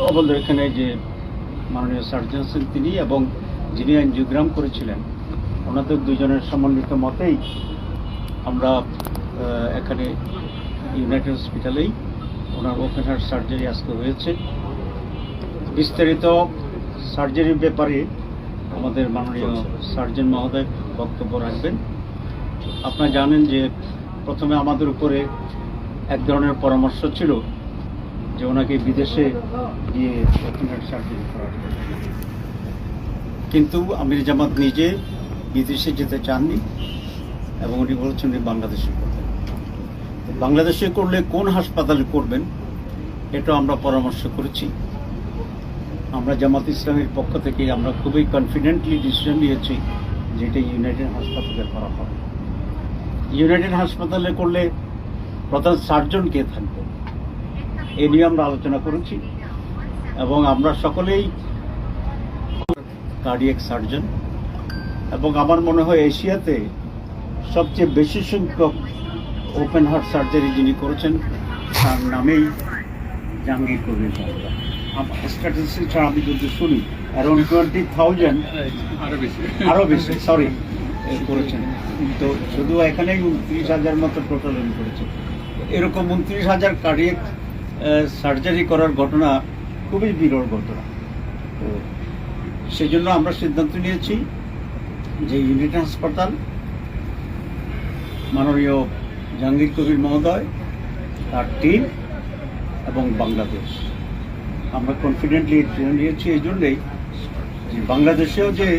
আমাদের এখানে যে মাননীয় সার্জন আছেন তিনি এবং যিনি এনজিওগ্রাম করেছিলেন ওনাদের দুজনের সমন্বিত মতেই আমরা এখানে ইউনাইটেড হসপিটালেই ওনার ওপেন হার্ট সার্জারি আজকে হয়েছে। বিস্তারিত সার্জারির ব্যাপারে আমাদের মাননীয় সার্জন মহোদয় বক্তব্য রাখবেন। আপনারা জানেন যে প্রথমে আমাদের উপরে এক ধরনের পরামর্শ ছিল যে ওনাকে বিদেশে গিয়ে ওপেন হার্ট সার্জারি করা, কিন্তু আমির জামাত নিজে বিদেশে যেতে চাননি এবং উনি বলেছেন যে বাংলাদেশে করবেন। বাংলাদেশে করলে কোন হাসপাতালে করবেন এটা আমরা পরামর্শ করেছি। আমরা জামাত ইসলামের পক্ষ থেকে আমরা খুবই কনফিডেন্টলি ডিসিশন নিয়েছি যে এটা ইউনাইটেড হাসপাতালে করা হবে। ইউনাইটেড হাসপাতালে করলে প্রধান সার্জন কে থাকবে এ নিয়ে আমরা আলোচনা করেছি এবং আমরা সকলেই কার্ডিয়াক সার্জন এবং আমার মনে হয় এশিয়াতে সবচেয়ে বেশি সংখ্যক ওপেন হার্ট সার্জারি যিনি করেছেন তার নামেই জাহাঙ্গীর কবির মহোদয়। স্ট্যাটিস্টিক্স ছাড়া আমি যদি শুনি অ্যারাউন্ড 20,000 আরও বেশি করেছেন। তো শুধু এখানেই 29,000 মতো টোটাল করেছে। এরকম 29,000 কার্ডিয়াক সার্জারি করার ঘটনা খুবই বিরল ঘটনা। তো সেই জন্য আমরা সিদ্ধান্ত নিয়েছি যে ইউনাইটেড হাসপাতাল, মাননীয় জাহাঙ্গীর কবির মহোদয়, তার টিম এবং বাংলাদেশ, আমরা কনফিডেন্টলি নিয়েছি এই জন্যেই যে বাংলাদেশেও যে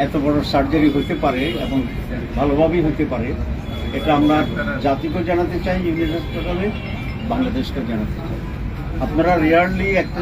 এত বড় সার্জারি হতে পারে এবং ভালোভাবেই হতে পারে এটা আমরা জাতিকেও জানাতে চাই, ইউনাইটেড হাসপাতালে বাংলাদেশকেও জানাতে চাই। আপনারা রিয়ারলি একটা